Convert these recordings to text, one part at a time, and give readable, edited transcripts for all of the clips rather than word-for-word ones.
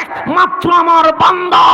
একমাত্র আমার বান্দা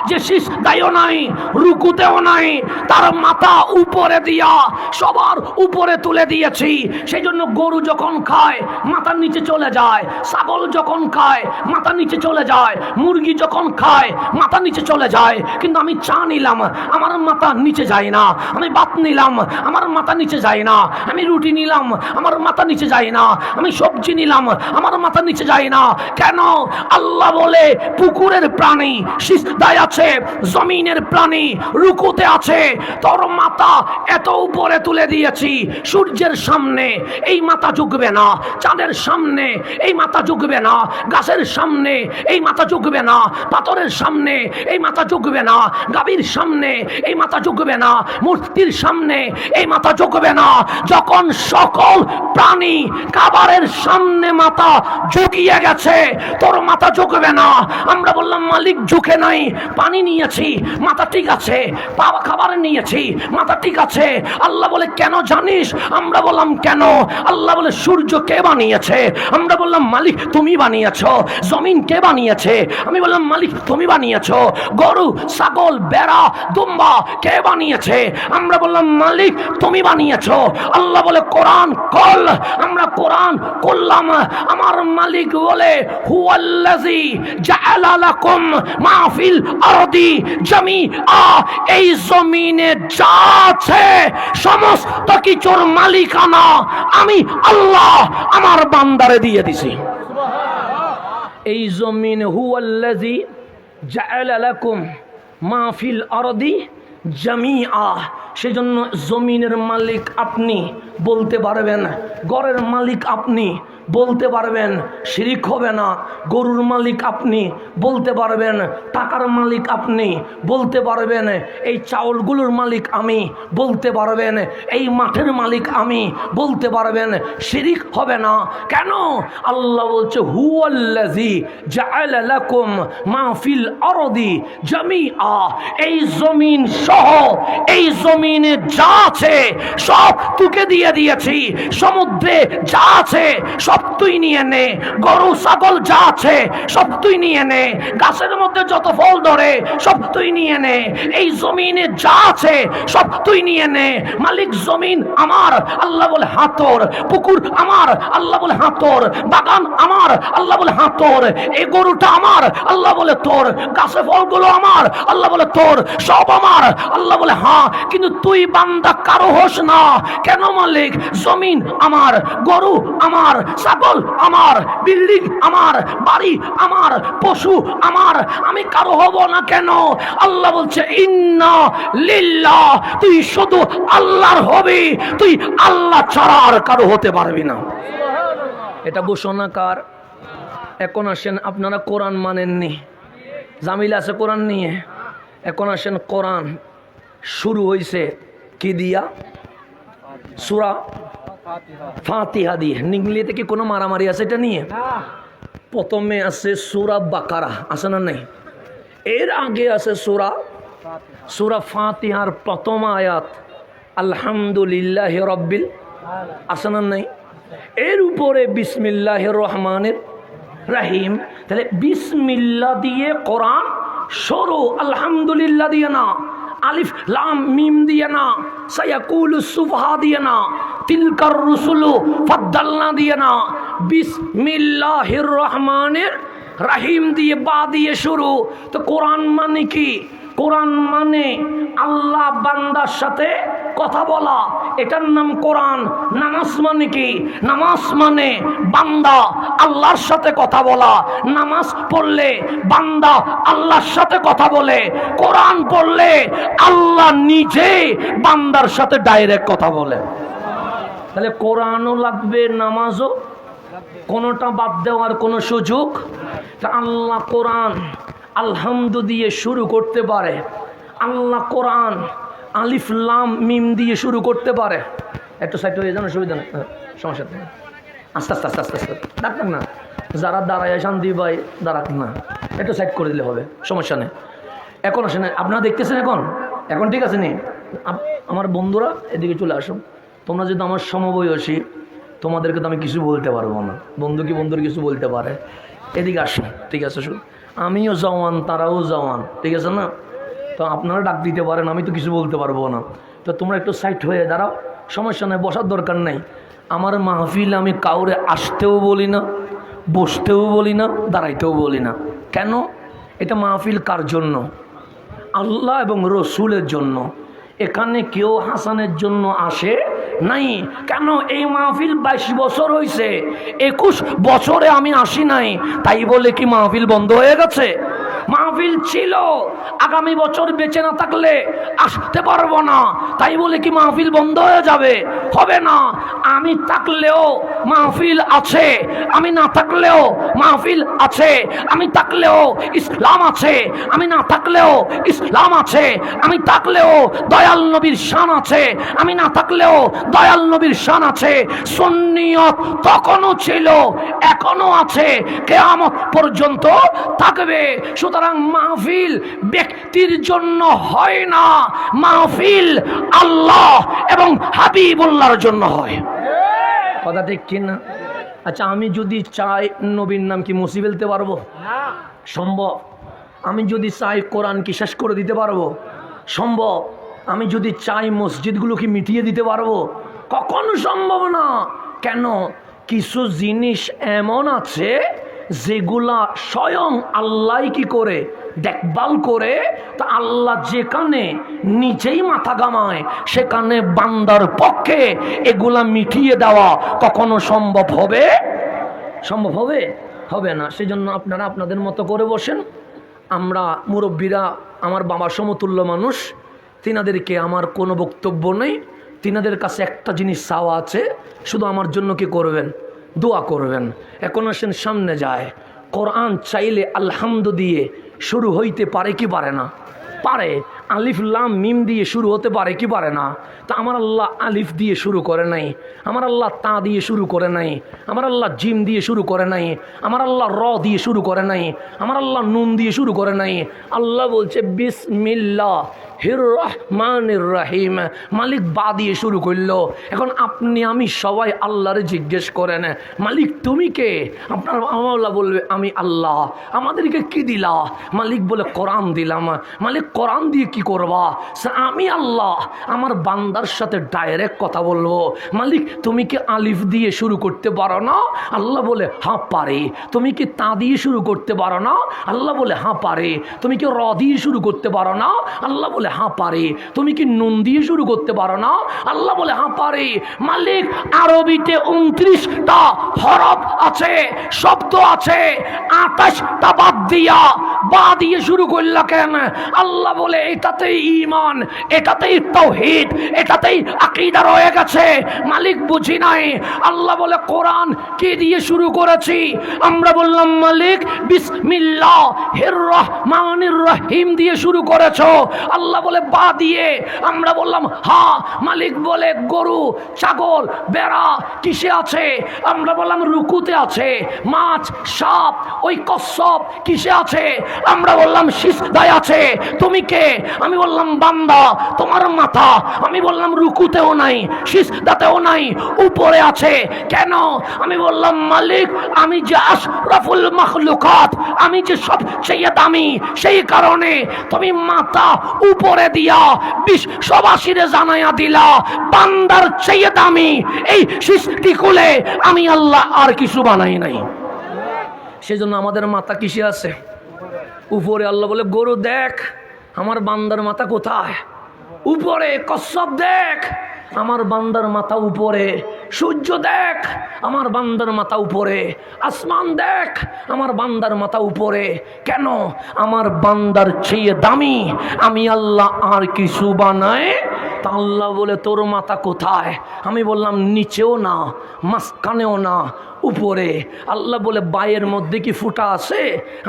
যে সিজদায়ও নাই, রুকুতেও নাই, তার মাথা উপরে দিয়া সবার উপরে তুলে দিয়েছি। সেই জন্য গরু যখন খায় মাথার নিচে চলে যায়, ছাগল যখন খায় মাথার নিচে চলে যায়, মুরগি যখন খায় মাথার নিচে চলে যায়। কিন্তু আমি চা নিলাম, আমার মাথা নিচে যায় না। আমি ভাত নিলাম, আমার মাথা নিচে যায় না। আমি রুটি নিলাম, আমার মাথা নিচে যায় না। আমি সবজি নিলাম, আমার মাথা নিচে যায় না। কেন? আল্লাহ বলে পুকুরের প্রাণী সিজদায় আছে, জমিনের প্রাণী রুকুতে আছে, তোর মাথা এত উপরে তুলে দিয়েছি, সূর্যের সামনে এই মাথা ঝুঁকবে না, চাঁদের সামনে এই মাথা ঝুঁকবে না, গাছের সামনে এই মাথা ঝুঁকবে না, পাথরের সামনে এই মাথা ঝুঁকবে না, গাভীর সামনে এই মাথা ঝুঁকবে না, মূর্তির সামনে এই মাথা ঝুঁকবে না। যখন সকল প্রাণী খাবারের সামনে মাথা ঝুঁকিয়ে গেছে, তোর মাথা ঝুঁকবে না। আমরা বললাম মালিক ঝুঁকে নাই, পানি নিয়েছি মাথা ঠিক আছে, খাবার নিয়েছি মাথা ঠিক আছে। আল্লাহ বলে কেন জানিস? আমরা বললাম কেন? আল্লাহ বলে সূর্য কে বানিয়েছে? আমরা বললাম মালিক তুমি বানিয়েছো। জমিন কে বানিয়েছে? আমি বললাম মালিক তুমি বানিয়েছো। গরু, ছাগল, বেড়া, দুম্বা কে বানিয়েছে? আমরা বললাম মালিক তুমি বানিয়েছো। আল্লাহ বলে কোরআন কল, আমরা কোরআন করলাম। আমার মালিক বলে হুয়াল্লাযী জাআলা লাকুম মা ফিল আরদি জামিআ, এই জমিনে যা আছে সমস্ত কিছুর মালিকানা আমি আল্লাহ আমার বান্দারে দিয়ে দিছি। এই জমিনে হুয়াল্লাযী জাআলা লাকুম মা ফিল আরদি জামিআ, সেজন্য জমিনের মালিক আপনি বলতে পারবেন, ঘরের মালিক আপনি বলতে পারবেন, শিরিক হবে না। গরুর মালিক আপনি বলতে পারবেন, টাকার মালিক আপনি বলতে পারবেন, এই চাউলগুলোর মালিক আমি বলতে পারবেন, এই মাঠের মালিক আমি বলতে পারবেন, শিরিক হবে না। কেন? আল্লাহ বলছে হুয়াল্লাযী জাআলা লাকুম মা ফিল আরদি জামিআ, এই জমিন সহ এই জমিনে যা আছে সব তোকে দিয়ে দিয়েছি। সমুদ্রে যা আছে সব তুই নিয়ে নে, গরু ছাগল যা আছে সব তুই নিয়ে নে, গাছের মধ্যে যত ফল ধরে সব তুই নিয়ে নে, এই জমিনে যা আছে সব তুই নিয়ে নে। মালিক জমিন আমার, আল্লাহ বলে হাতর, পুকুর আমার, আল্লাহ বলে হাতর, বাগান আমার, আল্লাহ বলে হাতর, এই গরুটা আমার, আল্লাহ বলে তোর, গাছে ফলগুলো আমার, আল্লাহ বলে তোর, সব আমার, আল্লাহ বলে হ্যাঁ। কিন্তু তুই বান্দা কারো হোস না। কেন মালিক? জমিন আমার, গরু আমার, ছাগল আমার, বিল্ডিং আমার, বাড়ি আমার, পশু আমার, আমি কারো হব না কেন? আল্লাহ বলছে ইন্না লিল্লাহ, তুই শুধু আল্লাহর হবি, তুই আল্লাহ ছাড়া আর কারো হতে পারবি না। এটা ঘোষণা কার? এখন আসেন, আপনারা কোরআন মানেননি, জামিল আছে কোরআন নিয়ে। এখন আসেন, কোরআন শুরু হয়েছে কি দিয়া? সূরা ফাতিহা দিয়ে। নিংলিতে কি কোনো মারামারি আছে এটা নিয়ে? প্রথমে আছে সূরা বাকারা, আছে না নাই? এর আগে আছে সূরা ফাতিহার প্রথম আয়াত আলহামদুলিল্লাহি রাব্বিল, আছে না নাই? এর উপরে বিসমিল্লাহির রহমানির রহিম। তাহলে বিসমিল্লাহ দিয়ে কোরআন শুরু, আলহামদুলিল্লাহ দিয়ে না, আলিফ লাম মিম দিয়ে না, সায়াকুলু সুফহা দিয়ে না, তিলকার রুসুলু ফাদ্দালনা দিয়ে না, বিসমিল্লাহির রহমানির রহিম দিয়ে বা দিয়ে শুরু। তো কোরআন মানে কি? কোরআন মানে আল্লাহ বান্দার সাথে কথা বলা, এটার নাম কোরআন। নামাজ মানে কি? নামাজ মানে বান্দা আল্লাহর সাথে কথা বলা। নামাজ পড়লে বান্দা আল্লাহর সাথে কথা বলে, কোরআন পড়লে আল্লাহ নিজে বান্দার সাথে ডাইরেক্ট কথা বলে। তাহলে কোরআনও লাগবে, নামাজও, কোনোটা বাদ দেওয়ার কোনো সুযোগ? আল্লাহ কোরআন আলহামদু দিয়ে শুরু করতে পারে, আল্লাহ কোরআন আলিফ লাম মিম দিয়ে শুরু করতে পারে। একটু সাইড হয়ে যান, অসুবিধা নেই, সমস্যা নেই। আস্তে আস্তে আস্তে আস্তে আস্তে ডাক্তার না, যারা দাঁড়ায় শান্তি ভাই দাঁড়াক না, একটু সাইড করে দিলে হবে, সমস্যা নেই। এখন আসেন, আপনারা দেখতেছেন এখন ঠিক আছে নি? আমার বন্ধুরা এদিকে চলে আসুন। তোমরা যদি আমার সমবয়সী, তোমাদেরকে তো আমি কিছু বলতে পারবো না। বন্ধু কি বন্ধুর কিছু বলতে পারে? এদিকে আসুন, ঠিক আছে? শুন, আমিও জওয়ান, তারাও জওয়ান, ঠিক আছে না? তো আপনারা ডাক দিতে পারেন, আমি তো কিছু বলতে পারবো না। তো তোমরা একটু সাইড হয়ে দাঁড়াও, সমস্যা নেই, বসার দরকার নেই। আমার মাহফিল আমি কাউরে আসতেও বলি না, বসতেও বলি না, দাঁড়াইতেও বলি না। কেন? এটা মাহফিল কার জন্য? আল্লাহ এবং রসুলের জন্য। এখানে কেউ হাসানের জন্য আসে নাই। কেন? এই মাহফিল 22 বছর হয়েছে, 21 বছরে আমি আসি নাই, তাই বলে কি মাহফিল বন্ধ হয়ে গেছে? মাহফিল ছিল, আগামী বছর বেঁচে না থাকলে আসতে পারবো না, তাই বলে কি মাহফিল বন্ধ হয়ে যাবে? হবে না। আমি থাকলেও মাহফিল আছে, আমি না থাকলেও মাহফিল আছে, আমি থাকলেও ইসলাম আছে, আমি না থাকলেও ইসলাম আছে, আমি থাকলেও দয়াল নবীর শান আছে, আমি না থাকলেও দয়াল নবীর শান আছে। সুন্নিয়ত তখনও ছিল, এখনো আছে, কিয়ামত পর্যন্ত থাকবে। সুতরাং মাহফিল ব্যক্তির জন্য হয় না, মাহফিল আল্লাহ এবং হাবিবুল্লাহর জন্য হয়। কথা ঠিক কিনা? আচ্ছা, আমি যদি চাই নবীর নাম কি মুছে ফেলতে পারবো? সম্ভব। আমি যদি চাই কোরআন কি শেষ করে দিতে পারবো? সম্ভব। আমি যদি চাই মসজিদগুলো কি মিটিয়ে দিতে পারবো? কখনো সম্ভব না। কেন? কিছু জিনিস এমন আছে যেগুলা স্বয়ং আল্লাহ কি করে দেখভাল করে। তা আল্লাহ যেখানে নিজেই মাথা ঘামায়, সেখানে বান্দার পক্ষে এগুলা মিটিয়ে দেওয়া কখনো সম্ভব হবে? সম্ভব হবে? হবে না। সেজন্য আপনারা আপনাদের মতো করে বসেন। আমরা মুরব্বীরা, আমার বাবার সমতুল্য মানুষ, তিনাদেরকে আমার কোনো বক্তব্য নেই। তিনাদের কাছে একটা জিনিস চাওয়া আছে, শুধু আমার জন্য কি করবেন? দোয়া করবেন। এখন আসেন সামনে যায়। কোরআন চাইলে আলহামদু দিয়ে শুরু হইতে পারে কি পারে না? পারে। আলিফ লাম মিম দিয়ে শুরু হতে পারে কি পারে না? তা আমার আল্লাহ আলিফ দিয়ে শুরু করে নাই, আমার আল্লাহ তা দিয়ে শুরু করে নাই, আমার আল্লাহ জিম দিয়ে শুরু করে নাই, আমার আল্লাহ র দিয়ে শুরু করে নাই, আমার আল্লাহ নুন দিয়ে শুরু করে নাই। আল্লাহ বলছে বিসমিল্লাহ হির রহমানির রহিম। মালিক বা দিয়ে শুরু করলো। এখন আপনি আমি সবাই আল্লাহরে জিজ্ঞেস করেন, মালিক তুমি কে? আপনার আল্লাহ বলবে আমি আল্লাহ। আমাদেরকে কি দিলা? মালিক বলে কোরআন দিলাম। মালিক কোরআন দিয়ে কি করবা? আমি আল্লাহ আমার বান্দার সাথে ডাইরেক্ট কথা বলবো। মালিক তুমি কি আলিফ দিয়ে শুরু করতে পারো না? আল্লাহ বলে হ্যাঁ পারে। তুমি কি তা দিয়ে শুরু করতে পারো না? আল্লাহ বলে হ্যাঁ পারে। তুমি কি র দিয়ে শুরু করতে পারো না? আল্লাহ বলে হ্যাঁ পারে। তুমি কি নুন দিয়ে শুরু করতে পারো না? আল্লাহ বলে হ্যাঁ পারে। মালিক আরবিতে 29টা হরফ আছে, শব্দ আছে, 28টা বাদ দিয়া বা দিয়ে শুরু করলা কেন? আল্লাহ বলে এটাতেই ঈমান, এটাতেই তাওহীদ, এটাতেই আকীদা রয়ে গেছে। মালিক বুঝি নাই। আল্লাহ বলে কোরআন কি দিয়ে শুরু করেছি? আমরা বললাম মালিক বিসমিল্লাহির রহমানির রহিম দিয়ে শুরু করেছো। আল্লাহ বলে বা দিয়ে। আমরা বললাম হ্যাঁ। মালিক বলে গরু, ছাগল, বেড়া কিসে আছে? আমরা বললাম রুকুতে আছে। মাছ, সাপ, ওই কচ্ছপ কিসে আছে? আমরা বললাম সিজদায় আছে। তুমি কে? আমি বললাম বান্দা। তোমার মাথা? আমি বললাম রুকুতেও নাই, সিজদাতেও নাই, উপরে আছে। কেন? আমি বললাম মালিক আমি যে আশরাফুল মাখলুকাত, আমি যে সবচেয়ে দামি, সেই কারণে তুমি মাথা উপরে দিয়া বিশ্ববাসীরে জানাইয়া দিলা বান্দার চেয়ে দামি এই সৃষ্টিকুলে আমি আল্লাহ আর কিছু বানাই নাই। সেজন্য আমাদের মাথা কিসে আছে? উপরে। আল্লাহ বলে গরু দেখ আমার বান্দার মাথা কোথায়? উপরে। কচ্ছপ দেখ আমার বান্দার মাথা উপরে। সূর্য দেখ আমার বান্দার মাথা উপরে। আসমান দেখ আমার বান্দার মাথা উপরে। কেন? আমার বান্দার চেয়ে দামি আমি আল্লাহ আর কিছু বানাই। তা আল্লাহ বলে তোর মাথা কোথায়? আমি বললাম নিচেও না, মাঝখানেও না, উপরে। আল্লাহ বলে বায়ের মধ্যে কি ফুটা আছে?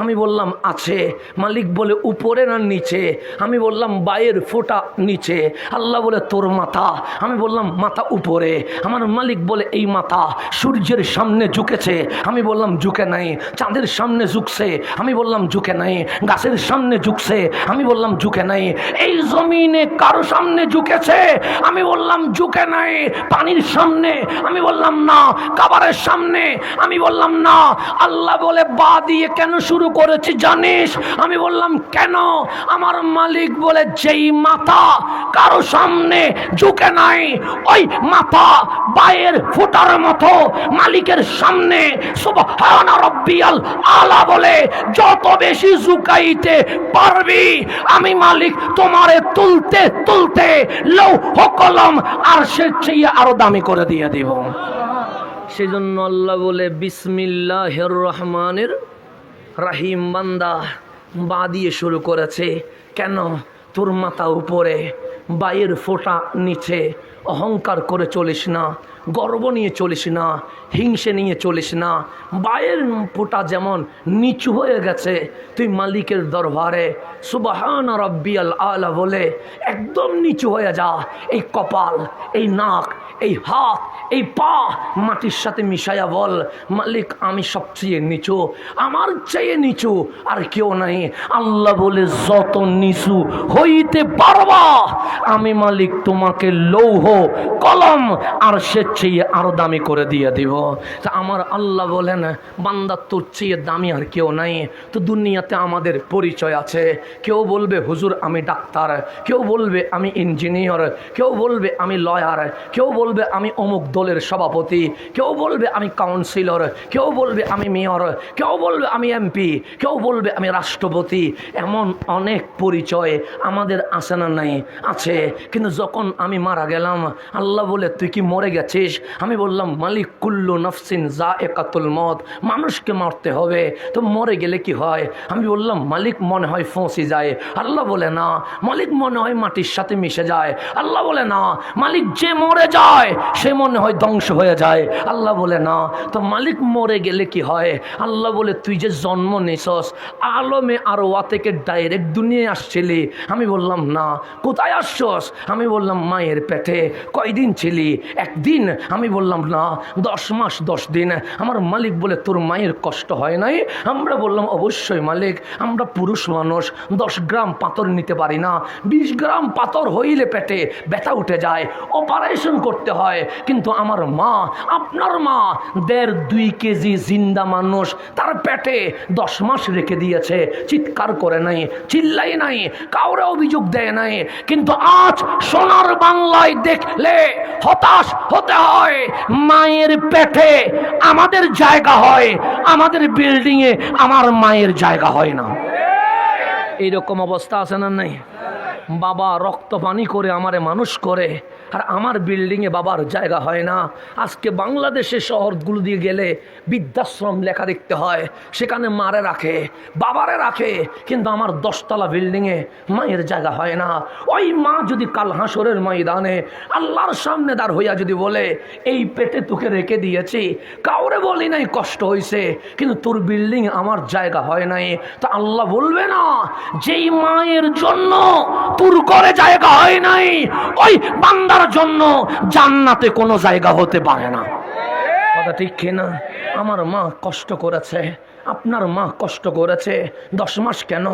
আমি বললাম আছে। মালিক বলে উপরে না নিচে? আমি বললাম বায়ের ফুটা নিচে। আল্লাহ বলে তোর মাথা? আমি বললাম মাথা উপরে। আমার মালিক বলে এই মাথা সূর্যের সামনে ঝুঁকেছে? আমি বললাম ঝুঁকে নাই। চাঁদের সামনে ঝুঁকছে? আমি বললাম ঝুঁকে নাই। গাছের সামনে ঝুঁকছে? আমি বললাম ঝুঁকে নাই। এই জমিনে কারো সামনে ঝুঁকেছে? আমি বললাম ঝুঁকে নাই। পানির সামনে? আমি বললাম না। কাবারের সামনে? সামনে। আমি বললাম না। আল্লাহ বলে বা দিয়ে কেন শুরু করেছি জানিস? আমি বললাম কেন? আমার মালিক বলে যেই মাথা কারো সামনে ঝুঁকে নাই, ওই মাথা বায়ের ফোটার মতো মালিকের সামনে সুবহান রাব্বিয়াল আলা বলে যত বেশি ঝুঁকাইতে পারবি, আমি মালিক তোমারে তুলতে তুলতে লৌহ কলম আর সে চেয়ে আরো দামি করে দিয়ে দিব। সেজন্য আল্লাহ বলে বিসমিল্লাহির রহমানির রাহিম। বান্দা বা দিয়ে শুরু করেছে কেন? তোর মাথা উপরে, বায়ের ফোঁটা নিচে। অহংকার করে চলিস না, গর্ব নিয়ে চলিস না, হিংসে নিয়ে চলিস না। বায়ের ফোঁটা যেমন নিচু হয়ে গেছে, তুই মালিকের দরবারে সুবহান রাব্বিয়াল আলা বলে একদম নিচু হয়ে যা। এই কপাল, এই নাক, এই হাত, এই পা মাটির সাথে মিশাইয়া বল, মালিক আমি সবচেয়ে নিচু, আমার চেয়ে নিচু আর কেউ নাই। আল্লাহ বলে যত নিচু হইতে পারবা, আমি মালিক তোমাকে লৌহ কলম আর সে চেয়ে আরো দামি করে দিয়ে দিব। আমার আল্লাহ বলেন বান্দা তোর চেয়ে দামি আর কেউ নাই। তো দুনিয়াতে আমাদের পরিচয় আছে। কেউ বলবে হুজুর আমি ডাক্তার, কেউ বলবে আমি ইঞ্জিনিয়ার, কেউ বলবে আমি লয়ার, কেউ বলবে আমি অমুক দলের সভাপতি, কেউ বলবে আমি কাউন্সিলর, কেউ বলবে আমি মেয়র, কেউ বলবে আমি এমপি, কেউ বলবে আমি রাষ্ট্রপতি। এমন অনেক পরিচয় আমাদের আছে না নাই? আছে। কিন্তু যখন আমি মারা গেলাম, আল্লাহ বলে তুই কি মরে গেছিস? আমি বললাম মালিক কুল্লু নাফসিন যায়েকাতুল মউত, মানুষকে মরতে হবে। তো মরে গেলে কি হয়? আমি বললাম মালিক মনে হয় ফসে যায়। আল্লাহ বলে না, মালিক মনে হয় মাটির সাথে মিশে যায়। আল্লাহ বলে না, মালিক যে মরে যায় সে মনে হয় ধ্বংস হয়ে যায়। আল্লাহ বলে না। তো মালিক মরে গেলে কি হয়? আল্লাহ বলে তুই যে জন্ম নিছস আলমে আরওয়া থেকে ডাইরেক্ট দুনিয়ায় আসছিলি। আমি বললাম না। কোথায় আসছস? আমি বললাম মায়ের পেটে। কয়দিন ছিলি? একদিন। আমি বললাম না, 10 মাস 10 দিন। আমার মালিক বলে তোর মায়ের কষ্ট হয় নাই? আমরা বললাম অবশ্যই মালিক, আমরা পুরুষ মানুষ 10 গ্রাম পাথর নিতে পারি না। 20 গ্রাম পাথর হইলে পেটে ব্যথা উঠে যায়, অপারেশন করতে হয়। কিন্তু আমার মা, আপনার মা 1.5-2 কেজি জিন্দা মানুষ, তার পেটে 10 মাস রেখে দিয়েছে। চিৎকার করে নাই, চিল্লাই নাই, কাউরে অভিযোগ দেয় নাই। কিন্তু আজ সোনার বাংলায় দেখলে হতাশ হতে হয়। মায়ের পেটে আমাদের জায়গা হয়, আমাদের বিল্ডিংয়ে আমার মায়ের জায়গা হয় না। এইরকম অবস্থা আছে না নাই? বাবা রক্ত পানি করে আমারে মানুষ করে, আর আমার বিল্ডিংয়ে বাবার জায়গা হয় না। আজকে বাংলাদেশের শহরগুলো দিয়ে গেলে বৃদ্ধাশ্রম লেখা দেখতে হয়, সেখানে মারে রাখে, বাবারে রাখে, কিন্তু আমার 10 তলা বিল্ডিংয়ে মায়ের জায়গা হয় না। ওই মা যদি কাল হাসরের ময়দানে আল্লাহর সামনে দাঁড় হইয়া যদি বলে এই পেটে তোকে রেখে দিয়েছি, কাউরে বলি নাই কষ্ট হয়েছে, কিন্তু তোর বিল্ডিং আমার জায়গা হয় নাই, তা আল্লাহ বলবে না যেই মায়ের জন্য তোর ঘরে জায়গা হয় নাই, ওই বান্দার জন্য জান্নাতে কোনো জায়গা হতে পারে না। কথা ঠিক কিনা? আমার মা কষ্ট করেছে, আপনার মা কষ্ট করেছে। 10 মাস কেন,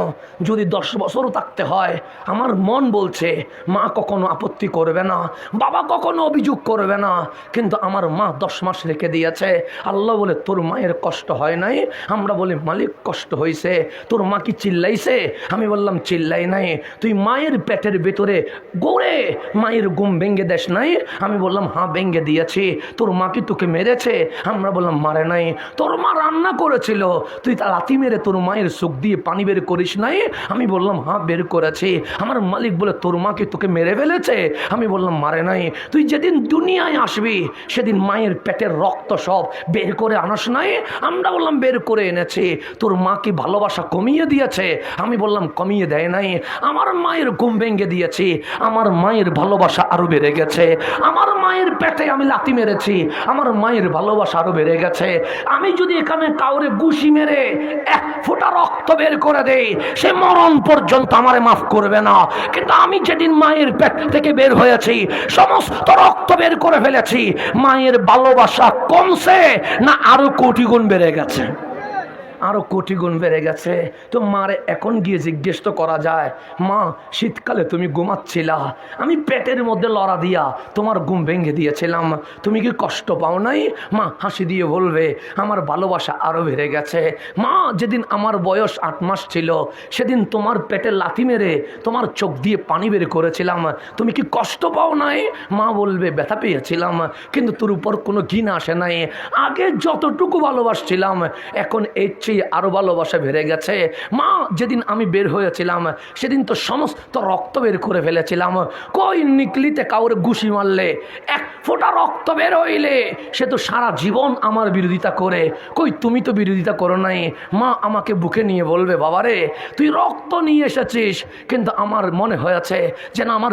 যদি 10 বছরও থাকতে হয়, আমার মন বলছে মা কখনো আপত্তি করবে না, বাবা কখনো অভিযোগ করবে না। কিন্তু আমার মা 10 মাস রেখে দিয়েছে। আল্লাহ বলে তোর মায়ের কষ্ট হয় নাই? আমরা বলি মালিক কষ্ট হয়েছে। তোর মা কি চিল্লাইছে? আমি বললাম চিল্লাই নাই। তুই মায়ের পেটের ভেতরে গড়ে মায়ের ঘুম ভেঙে দেশ নাই? আমি বললাম হ্যাঁ ভেঙে দিয়েছি। তোর মা কি তোকে মেরেছে? আমরা বললাম মারে নাই। তোর মা রান্না করেছিল, তুই তা লাথি মেরে তোর মায়ের চোখ দিয়ে পানি বের করিস নাই? আমি বললাম হ্যাঁ বের করেছি। আমার মালিক বলে তোর মা কি তোকে মেরে ফেলেছে? আমি বললাম মারে নাই। তুই যেদিন দুনিয়ায় আসবি সেদিন মায়ের পেটের রক্ত সব বের করে আনস নাই? আমরা বললাম বের করে এনেছি। তোর মা কি ভালোবাসা কমিয়ে দিয়েছে? আমি বললাম কমিয়ে দেয় নাই। আমার মায়ের ঘুম ভেঙে দিয়েছি, আমার মায়ের ভালোবাসা আরো বেড়ে গেছে। আমার মায়ের পেটে আমি লাথি মেরেছি, আমার মায়ের ভালোবাসা আরো বেড়ে গেছে। আমি যদি এখানে কাউরে ঘুষি মেরে 1 ফোঁটা রক্ত বের করে দেই, সে মরণ পর্যন্ত আমারে মাফ করবে না। কিন্তু আমি যেদিন মায়ের পেট থেকে বের হয়েছি, সমস্ত রক্ত বের করে ফেলেছি, মায়ের ভালোবাসা কমছে না আরো কোটি গুণ বেড়ে গেছে? আরো কোটি গুণ বেড়ে গেছে। তো মারে এখন গিয়ে জিজ্ঞেস তো করা যায়, মা শীতকালে তুমি ঘুমাচ্ছিলা, আমি পেটের মধ্যে লড়া দিয়া তোমার ঘুম ভেঙে দিয়েছিলাম, তুমি কি কষ্ট পাও নাই? মা হাসি দিয়ে বলবে, আমার ভালোবাসা আরো বেড়ে গেছে। মা যেদিন আমার বয়স 8 মাস ছিল সেদিন তোমার পেটে লাথি মেরে তোমার চোখ দিয়ে পানি বের করেছিলাম, তুমি কি কষ্ট পাও নাই? মা বলবে, ব্যথা পেয়েছিলাম, কিন্তু তোর উপর কোনো ঘৃণা আসে নাই। আগে যতটুকু ভালোবাসছিলাম এখন এর চেয়ে আরো ভালোবাসা বেড়ে গেছে। মা যেদিন আমি বের হয়েছিলাম সেদিন তো সমস্ত রক্ত বের করে ফেলেছিলাম, কই নিকলিতে কাউরে ঘুষি মারলে এক ফোঁটা রক্ত বের হইলে সে তো সারা জীবন আমার বিরোধিতা করে, কই তুমি তো বিরোধিতা করো নাই। মা আমাকে বুকে নিয়ে বলবে, বাবারে তুই রক্ত নিয়ে এসেছিস, কিন্তু আমার মনে হয়েছে যেন আমার